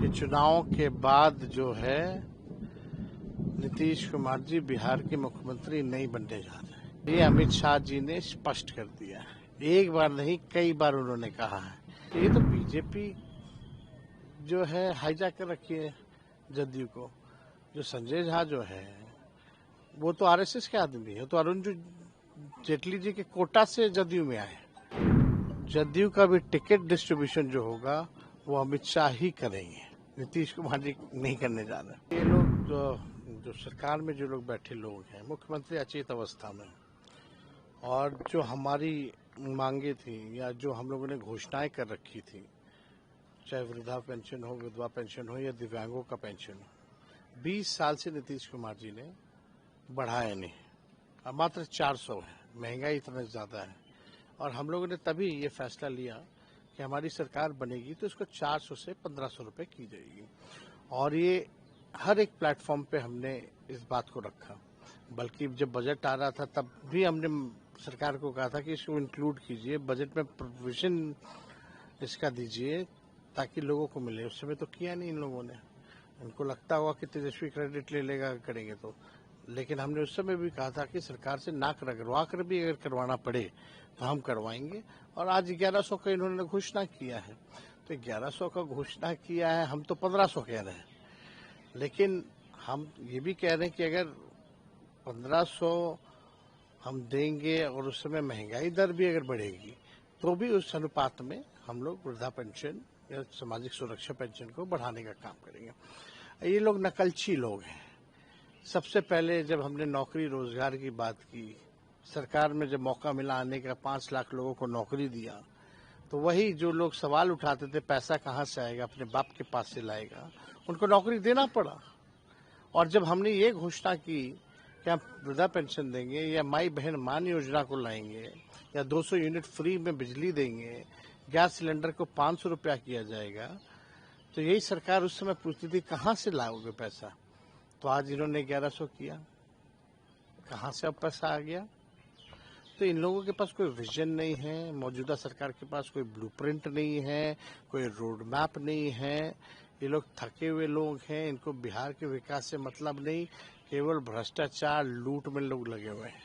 कि चुनाव के बाद जो है नीतीश कुमार जी बिहार के मुख्यमंत्री नहीं बनने जा रहे। ये अमित शाह जी ने स्पष्ट कर दिया है, एक बार नहीं कई बार उन्होंने कहा है। ये तो बीजेपी जो है हाईजैक कर रखी है जदयू को। जो संजय झा जो है वो तो आरएसएस के आदमी है, तो अरुण जेटली जी के कोटा से जदयू में आए। जदयू का भी टिकट डिस्ट्रीब्यूशन जो होगा वो अमित शाह ही करेंगे, नीतीश कुमार जी नहीं करने जा रहे। ये लोग जो सरकार में जो लोग बैठे लोग हैं, मुख्यमंत्री अचेत अवस्था में, और जो हमारी मांगे थी या जो हम लोगों ने घोषणाएं कर रखी थी, चाहे वृद्धा पेंशन हो, विधवा पेंशन हो या दिव्यांगों का पेंशन हो, 20 साल से नीतीश कुमार जी ने बढ़ाया नहीं। अब मात्र 400 है, महंगाई इतना ज्यादा है, और हम लोगों ने तभी ये फैसला लिया कि हमारी सरकार बनेगी तो इसको 400 से 1500 रुपए की जाएगी। और ये हर एक प्लेटफॉर्म पे हमने इस बात को रखा। बल्कि जब बजट आ रहा था तब भी हमने सरकार को कहा था कि इसको इंक्लूड कीजिए, बजट में प्रोविजन इसका दीजिए ताकि लोगों को मिले। उस समय तो किया नहीं इन लोगों ने, उनको लगता हुआ कि तेजस्वी क्रेडिट ले लेगा करेंगे तो। लेकिन हमने उस समय भी कहा था कि सरकार से नाक रगड़वा कर भी अगर करवाना पड़े तो हम करवाएंगे। और आज 1100 का इन्होंने घोषणा किया है, तो 1100 का घोषणा किया है, हम तो 1500 कह रहे हैं। लेकिन हम ये भी कह रहे हैं कि अगर 1500 हम देंगे और उस समय महंगाई दर भी अगर बढ़ेगी तो भी उस अनुपात में हम लोग वृद्धा पेंशन या सामाजिक सुरक्षा पेंशन को बढ़ाने का काम करेंगे। ये लोग नकलची लोग हैं। सबसे पहले जब हमने नौकरी रोजगार की बात की, सरकार में जब मौका मिला आने का, 5 लाख लोगों को नौकरी दिया, तो वही जो लोग सवाल उठाते थे पैसा कहाँ से आएगा, अपने बाप के पास से लाएगा, उनको नौकरी देना पड़ा। और जब हमने ये घोषणा की कि हम वृद्धा पेंशन देंगे या माई बहन मान योजना को लाएंगे या 200 यूनिट फ्री में बिजली देंगे, गैस सिलेंडर को 500 रुपया किया जाएगा, तो यही सरकार उस समय पूछती थी कहाँ से लाओगे पैसा। तो आज इन्होंने 1100 किया, कहाँ से अब पैसा आ गया। तो इन लोगों के पास कोई विजन नहीं है, मौजूदा सरकार के पास कोई ब्लूप्रिंट नहीं है, कोई रोड मैप नहीं है। ये लोग थके हुए लोग हैं, इनको बिहार के विकास से मतलब नहीं, केवल भ्रष्टाचार लूट में लोग लगे हुए हैं।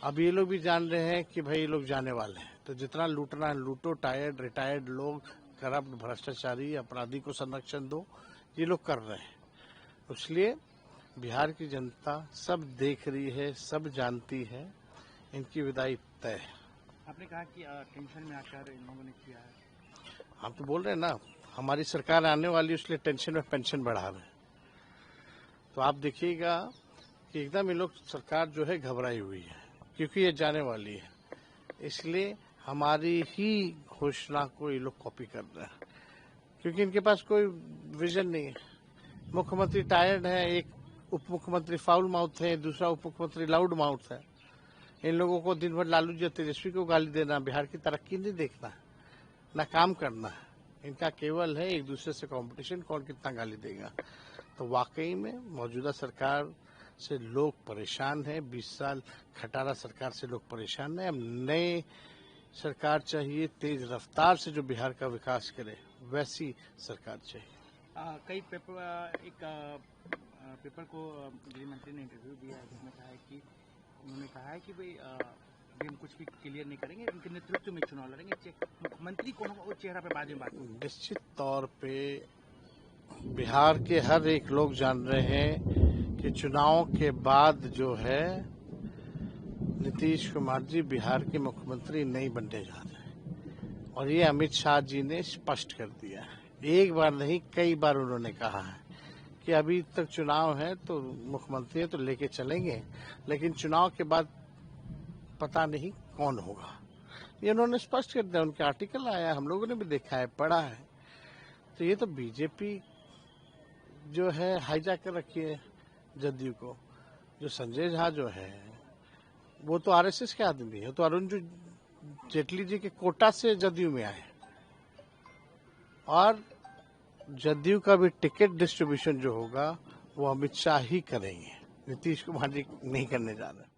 अब ये लोग भी जान रहे हैं कि भाई ये लोग जाने वाले हैं, तो जितना लूटना है लूटो। टायर्ड रिटायर्ड लोग, करप्ट भ्रष्टाचारी अपराधी को संरक्षण दो, ये लोग कर रहे हैं। इसलिए बिहार की जनता सब देख रही है, सब जानती है, इनकी विदाई तय है। आपने कहा कि टेंशन में आकर इन लोगों ने किया है। हम तो बोल रहे हैं ना, हमारी सरकार आने वाली, इसलिए टेंशन में पेंशन बढ़ा रहे हैं। तो आप देखिएगा कि एकदम ये लोग सरकार जो है घबराई हुई है, क्योंकि ये जाने वाली है। इसलिए हमारी ही घोषणा को ये लोग कॉपी कर रहे हैं, क्योंकि इनके पास कोई विजन नहीं है। मुख्यमंत्री टायर्ड है, एक उप मुख्यमंत्री फाउल माउथ है, दूसरा उप मुख्यमंत्री लाउड माउथ है। इन लोगों को दिन भर लालू जी तेजस्वी को गाली देना, बिहार की तरक्की नहीं देखना, ना काम करना है। इनका केवल है एक दूसरे से कंपटीशन, कौन कितना गाली देगा। तो वाकई में मौजूदा सरकार से लोग परेशान हैं। 20 साल खटारा सरकार से लोग परेशान हैं। अब नए सरकार चाहिए, तेज रफ्तार से जो बिहार का विकास करे, वैसी सरकार चाहिए। कई पेपर को गृह मंत्री ने इंटरव्यू दिया है, जिसमें कहा है कि उन्होंने कहा है कि भाई अभी हम कुछ भी क्लियर नहीं करेंगे, इनके नेतृत्व में चुनाव लड़ेंगे, मुख्यमंत्री कौन होगा वो चेहरा पे बाद में बात। निश्चित तौर पे बिहार के हर एक लोग जान रहे हैं कि चुनाव के बाद जो है नीतीश कुमार जी बिहार के मुख्यमंत्री नहीं बनने जा रहे। और ये अमित शाह जी ने स्पष्ट कर दिया है, एक बार नहीं कई बार उन्होंने कहा है कि अभी तक चुनाव है तो मुख्यमंत्री है तो लेके चलेंगे, लेकिन चुनाव के बाद पता नहीं कौन होगा। ये उन्होंने स्पष्ट कर दिया, उनके आर्टिकल आया, हम लोगों ने भी देखा है, पढ़ा है। तो ये तो बीजेपी जो है हाईजैक कर रखी है जदयू को। जो संजय झा जो है वो तो आरएसएस के आदमी है, तो अरुण जेटली जी के कोटा से जदयू में आए। और जदयू का भी टिकट डिस्ट्रीब्यूशन जो होगा वो अमित शाह ही करेंगे, नीतीश कुमार जी नहीं करने जा रहे।